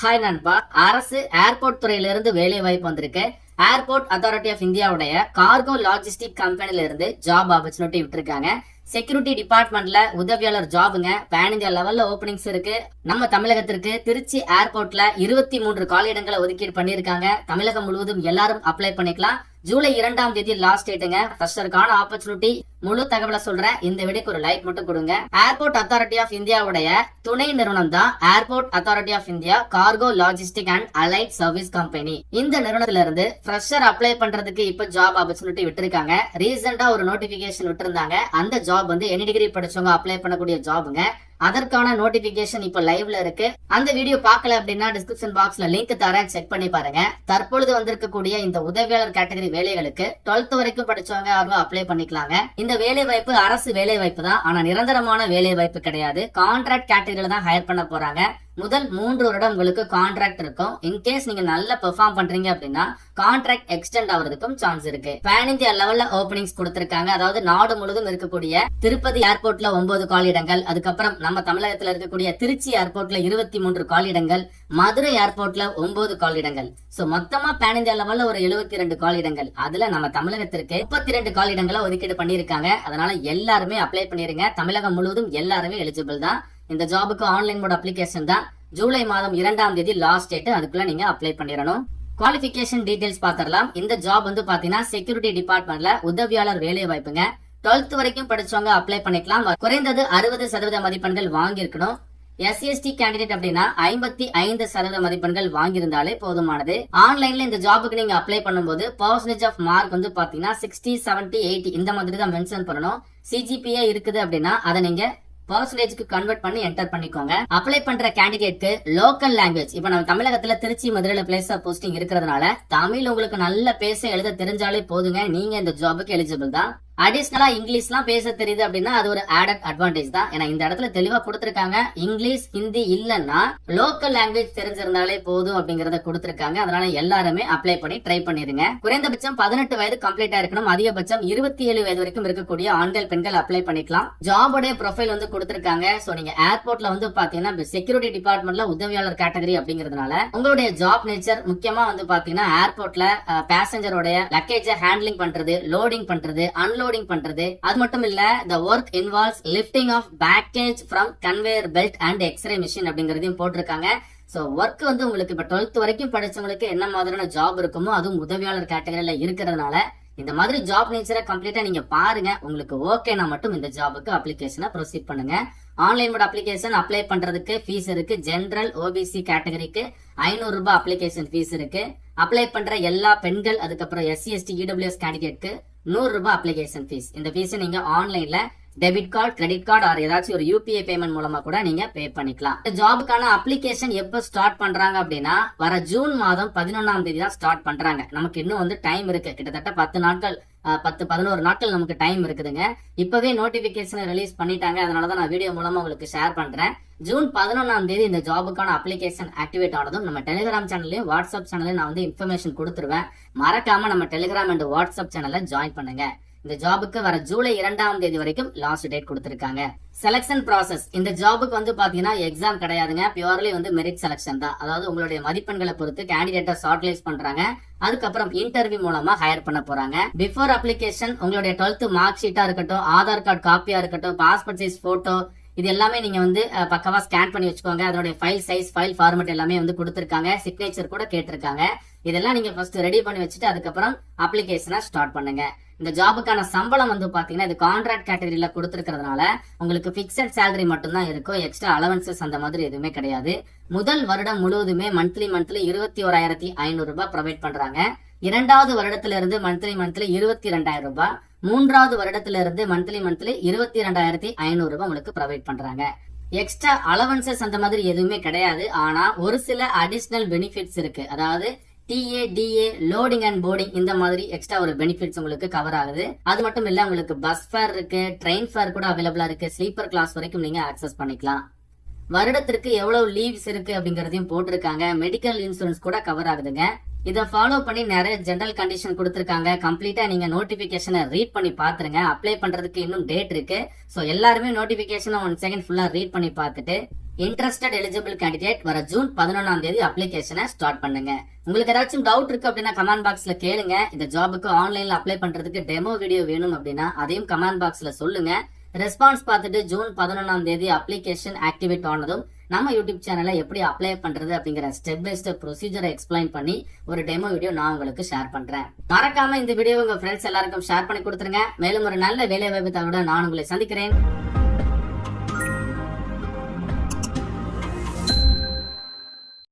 Hi நண்பா, அரசு airport துறையில இருந்து வேலை வாய்ப்பு வந்திருக்கு. ஏர்போர்ட் அத்தாரிட்டி ஆஃப் இந்தியாவுடைய கார்கோ லாஜிஸ்டிக் கம்பெனில இருந்து ஜாப் ஆப்பர்ச்சுனிட்டி விட்டுருக்காங்க. செக்யூரிட்டி டிபார்ட்மெண்ட்ல உதவியாளர் ஜாபுங்க. பேன் இந்தியா லெவல்ல ஓபனிங்ஸ் இருக்கு. நம்ம தமிழகத்திற்கு திருச்சி ஏர்போர்ட்ல 23 காலியிடங்களை ஒதுக்கீடு பண்ணிருக்காங்க. தமிழகம் முழுவதும் எல்லாரும் அப்ளை பண்ணிக்கலாம். ஜூலை 2ஆம் தேதி லாஸ்ட் டேட்டுங்க. ஃப்ரெஷருக்கான ஆப்பர்ச்சுனிட்டி. முழு தகவலை சொல்றேன். இந்த வீடியோக்கு ஒரு லைக் மட்டும் கொடுங்க. ஏர்போர்ட் அத்தாரிட்டி ஆஃப் இந்தியாவுடைய துணை நிறுவனம் தான் airport authority of India cargo logistic and allied service company. இந்த நிறுவனத்துல இருந்து ஃப்ரெஷர் அப்ளை பண்றதுக்கு இப்ப ஜாப் ஆப்பர்ச்சுனிட்டி விட்டுருக்காங்க. ரீசெண்டா ஒரு நோட்டிபிகேஷன் விட்டுருந்தாங்க. அந்த ஜாப் வந்து எனி டிகிரி படிச்சவங்க அப்ளை பண்ணக்கூடிய ஜாபுங்க. அதற்கான நோட்டிபிகேஷன் இப்ப லைவ்ல இருக்கு. அந்த வீடியோ பார்க்கல அப்படின்னா டிஸ்கிரிப்ஷன் பாக்ஸ்ல லிங்க் தரேன், செக் பண்ணி பாருங்க. தற்பொழுது வந்திருக்கக்கூடிய இந்த உதவியாளர் கேட்டகரி வேலைகளுக்கு 12th வரைக்கும் படிச்சவங்க யாரும் அப்ளை பண்ணிக்கலாங்க. இந்த வேலை வாய்ப்பு அரசு வேலை வாய்ப்பு தான், ஆனா நிரந்தரமான வேலை வாய்ப்பு கிடையாது. கான்ட்ராக்ட் கேட்டகரியில தான் ஹையர் பண்ண போறாங்க. முதல் 3 வருடம் உங்களுக்கு கான்ட்ராக்ட் இருக்கும். இன்கேஸ் நீங்க நல்லா பெர்ஃபார்ம் பண்றீங்க அப்படின்னா கான்ட்ராக்ட் எக்ஸ்டெண்ட் ஆகிறதுக்கும் சான்ஸ் இருக்கு. பேன் இந்தியா லெவல்ல ஓபனிங்ஸ் கொடுத்திருக்காங்க. அதாவது நாடு முழுவதும் இருக்கக்கூடிய திருப்பதி ஏர்போர்ட்ல 9 காலியிடங்கள், அதுக்கப்புறம் நம்ம தமிழகத்துல இருக்கக்கூடிய திருச்சி ஏர்போர்ட்ல 23 காலியிடங்கள், மதுரை ஏர்போர்ட்ல 9 காலியிடங்கள். சோ மொத்தமா பேன் இந்தியா லெவல்ல ஒரு 72 காலியிடங்கள். அதுல நம்ம தமிழகத்திற்கு 32 காலியிடங்களை ஒதுக்கீடு பண்ணிருக்காங்க. அதனால எல்லாருமே அப்ளை பண்ணிருங்க. தமிழகம் முழுவதும் எல்லாருமே எலிஜிபிள் தான். இந்த ஜாபுக்கு ஆன்லைன் மோட் அப்ளிகேஷன் தான். ஜூலை மாதம் 2ஆம் தேதி லாஸ்ட் டேட். அதுக்குள்ள நீங்க அப்ளை பண்ணிடணும். குவாலிஃபிகேஷன் டீடைல்ஸ் பாத்திரலாம். இந்த ஜாப் வந்து பாத்தீங்கன்னா செக்யூரிட்டி டிபார்ட்மெண்ட்ல உதவியாளர் வேலை வாய்ப்புங்க. 12th வரைக்கும் படிச்சவங்க அப்ளை பண்ணிக்கலாம். குறைந்தது 60% மதிப்பெண்கள் வாங்கியிருக்கணும். SCST கேண்டிடேட் அப்படின்னா 55% மதிப்பெண்கள் வாங்கியிருந்தாலே போதுமானது. ஆன்லைன்ல இந்த ஜாபுக்கு நீங்க அப்ளை பண்ணும்போது பர்சன்டேஜ் ஆஃப் மார்க் வந்து பாத்தீங்கன்னா 60, 70, 80 இந்த மாதிரி தான் மென்ஷன் பண்ணணும். CGPA இருக்குது அப்படின்னா அதை நீங்க பர்சன்டேஜ்க்கு கன்வெர்ட் பண்ணி என்டர் பண்ணிக்கோங்க. அப்ளை பண்ற கேண்டிடேட்க்கு லோக்கல் லாங்குவேஜ், இப்ப நம்ம தமிழகத்துல திருச்சி மதுரையில பிளேஸ் ஆஃப் போஸ்டிங் இருக்கிறதுனால தமிழ் உங்களுக்கு நல்ல பேச எழுத தெரிஞ்சாலே போதுங்க. நீங்க இந்த ஜாபுக்கு எலிஜிபிள் தான். அடிஷனலா இங்கிலீஷ்லாம் பேச தெரியுது அப்படின்னா அது ஒரு ஆடட் அட்வான்டேஜ் தான். ஏன்னா இந்த இடத்துல தெளிவா கொடுத்திருக்காங்க. இங்கிலீஷ் ஹிந்தி இல்லன்னா லோக்கல் லாங்குவேஜ் தெரிஞ்சிருந்தாலே போதும் அப்படிங்கறத கொடுத்திருக்காங்க. அதனால எல்லாருமே அப்ளை பண்ணி ட்ரை பண்ணிருங்க. குறைந்தபட்சம் 18 வயது கம்ப்ளீட் ஆயிருக்கணும். அதிகபட்சம் 27 வயது வரைக்கும் இருக்கக்கூடிய ஆண்கள் பெண்கள் அப்ளை பண்ணிக்கலாம். ஜாபோட ப்ரொஃபைல் வந்து கொடுத்திருக்காங்க. சோ நீங்க ஏர்போர்ட்ல வந்து பாத்தீங்கன்னா செக்யூரிட்டி டிபார்ட்மெண்ட்ல உதவியாளர் கேட்டகரி அப்படிங்கறதுனால உங்களுடைய ஜாப் நேச்சர் முக்கியமா வந்து பாத்தீங்கன்னா ஏர்போர்ட்ல பேசஞ்சரோட லக்கேஜ ஹேண்ட்லிங் பண்றது, லோடிங் பண்றது, அன்லோடிங் பண்றது. அது மட்டும் இல்ல, the work involves lifting of baggage from conveyor belt and x-ray machine அப்படிங்கறதையும் போட்டிருக்காங்க. சோ ஒர்க் வந்து உங்களுக்கு இப்ப 12th வரைக்கும் படிச்சவங்களுக்கு என்ன மாதிரியான ஜாப் இருக்குமோ அதுவும் உதவியாளர் கேட்டகரியில இருக்கிறதுனால இந்த மாதிரி ஜாப் நேச்சரை கம்ப்ளீட்டா நீங்க பாருங்க. உங்களுக்கு ஓகேனா மட்டும் இந்த ஜாபுக்கு அப்ளிகேஷனை ப்ரொசீட் பண்ணுங்க. ஆன்லைன் மோட் அப்ளிகேஷன் அப்ளை பண்றதுக்கு ஃபீஸ் இருக்கு. ஜெனரல் OBC கேட்டகரிக்கு 500 ரூபாய் அப்ளிகேஷன் ஃபீஸ் இருக்கு. அப்ளை பண்ற எல்லா பெண்கள், அதுக்கப்புறம் SC/ST EWS கேண்டிடேட்க்கு 100 ரூபாய் அப்ளிகேஷன் ஃபீஸ். இந்த ஃபீஸ் நீங்க ஆன்லைன்ல debit card, credit card or ஏதாச்சும் ஒரு UPI பேமெண்ட் மூலமா கூட நீங்க பே பண்ணிக்கலாம். இந்த ஜாபுக்கான அப்ளிகேஷன் எப்ப ஸ்டார்ட் பண்றாங்க அப்படின்னா வர ஜூன் மாதம் 11ஆம் தேதி தான் ஸ்டார்ட் பண்றாங்க. நமக்கு இன்னும் வந்து டைம் இருக்கு. கிட்டத்தட்ட 10-11 நாட்கள் நமக்கு டைம் இருக்குதுங்க. இப்பவே நோட்டிபிகேஷன் ரிலீஸ் பண்ணிட்டாங்க. அதனாலதான் நான் வீடியோ மூலமா உங்களுக்கு ஷேர் பண்றேன். ஜூன் 11ஆம் தேதி இந்த ஜாபுக்கான அப்ளிகேஷன் ஆக்டிவேட் ஆனதும் நம்ம டெலிகிராம் சேனல்லையும் வாட்ஸ்அப் சேனல்லையும் நான் வந்து இன்ஃபர்மேஷன் கொடுத்துருவேன். மறக்காம நம்ம டெலிகிராம் அண்ட் வாட்ஸ்அப் சேனல்ல ஜாயின் பண்ணுங்க. இந்த ஜாபுக்கு வர ஜூலை 2ஆம் தேதி வரைக்கும் லாஸ்ட் டேட் கொடுத்திருக்காங்க. செலக்ஷன் ப்ராசஸ், இந்த ஜாபுக்கு வந்து பாத்தீங்கன்னா எக்ஸாம் கிடையாதுங்க. பியூர்லி வந்து மெரிட் செலக்ஷன் தான். அதாவது உங்களுடைய மதிப்பெண்களை பொறுத்து கேண்டிடேட்டை ஷார்ட்லிஸ்ட் பண்றாங்க. அதுக்கப்புறம் இன்டர்வியூ மூலமா ஹையர் பண்ண போறாங்க. பிஃபோர் அப்ளிகேஷன் உங்களுடைய 12th மார்க் ஷீட்டா இருக்கட்டும், ஆதார் கார்டு காப்பியா இருக்கட்டும், பாஸ்போர்ட் சைஸ் போட்டோ, இது எல்லாமே நீங்க வந்து பக்கவா ஸ்கேன் பண்ணி வச்சுக்கோங்க. அதனுடைய ஃபைல் சைஸ், ஃபைல் ஃபார்மேட் எல்லாமே வந்து கொடுத்திருக்காங்க. சிக்னேச்சர் கூட கேட்டிருக்காங்க. இதெல்லாம் நீங்க ஃபர்ஸ்ட் ரெடி பண்ணி வச்சுட்டு அதுக்கப்புறம் அப்ளிகேஷனை ஸ்டார்ட் பண்ணுங்க. இந்த ஜாபுக்கான சம்பளம் வந்து பாத்தீங்கன்னா இது கான்ட்ராக்ட் கேட்டகரியில கொடுத்திருக்கிறதுனால உங்களுக்கு பிக்சட் சேலரி மட்டும் தான் இருக்கும். எக்ஸ்ட்ரா அலவன்சஸ் அந்த மாதிரி எதுவுமே கிடையாது. முதல் வருடம் முழுவதுமே மந்த்லி 21,500 ரூபாய் ப்ரொவைட் பண்றாங்க. 2வது வருடத்துல இருந்து மந்த்லி 22,000 ரூபாய், 3வது வருடத்துல இருந்து மந்த்லி 22,500 ரூபாய் உங்களுக்கு ப்ரொவைட் பண்றாங்க. எக்ஸ்ட்ரா அலவன்சஸ் அந்த மாதிரி எதுவுமே கிடையாது. ஆனா ஒரு சில அடிஷனல் பெனிஃபிட்ஸ் இருக்கு. அதாவது TA, DA, loading and boarding இந்த மாதிரி எக்ஸ்ட்ரா ஒரு பெனிஃபிட்ஸ் உங்களுக்கு கவர் ஆகுது. அது மட்டும் இல்ல, உங்களுக்கு பஸ் ஃபேர் இருக்கு, ட்ரெயின் ஃபேர் கூட அவைலபிளா இருக்கு. ஸ்லீப்பர் கிளாஸ் வரைக்கும் நீங்க ஆக்சஸ் பண்ணிக்கலாம். வருடத்திற்கு எவ்வளவு லீவ்ஸ் இருக்கு அப்படிங்கறதையும் போட்டிருக்காங்க. மெடிக்கல் இன்சூரன்ஸ் கூட கவர் ஆகுதுங்க. இதை ஃபாலோ பண்ணி நிறைய ஜெனரல் கண்டிஷன் கொடுத்திருக்காங்க. கம்ப்ளீட்டா நீங்க நோட்டிபிகேஷனை ரீட் பண்ணி பாத்துருங்க. அப்ளை பண்றதுக்கு இன்னும் டேட் இருக்கு. சோ எல்லாருமே நோட்டிபிகேஷனை 1 செகண்ட் ஃபுல்லா ரீட் பண்ணி பார்த்துட்டு இன்ட்ரெஸ்டட் எலிஜிபிள் கேண்டிடேட் வர ஜூன் 11ஆம் தேதி அப்ளிகேஷனை ஸ்டார்ட் பண்ணுங்க. உங்களுக்கு ஏதாச்சும் டவுட் இருக்கு அப்படின்னா கமெண்ட் பாக்ஸ்ல கேளுங்க. இந்த ஜாபுக்கு ஆன்லைன்ல அப்ளை பண்றதுக்கு டெமோ வீடியோ வேணும் அப்படின்னா அதையும் கமெண்ட் பாக்ஸ்ல சொல்லுங்க. ரெஸ்பான்ஸ் பார்த்துட்டு ஜூன் 11ஆம் தேதி அப்ளிகேஷன் ஆக்டிவேட் ஆனதும் நம்ம யூடியூப் சேனல்ல எப்படி அப்ளை பண்றது அப்படிங்கிற ஸ்டெப் பை ஸ்டெப் ப்ரொசீஜரை எக்ஸ்பிளைன் பண்ணி ஒரு டெமோ வீடியோ நான் உங்களுக்கு ஷேர் பண்றேன். மறக்காம இந்த வீடியோ உங்க ஃப்ரெண்ட்ஸ் எல்லாருக்கும் ஷேர் பண்ணி கொடுத்துருங்க. மேலும் ஒரு நல்ல வேலை வாய்ப்பு தகவலுடன் நான் உங்களை சந்திக்கிறேன்.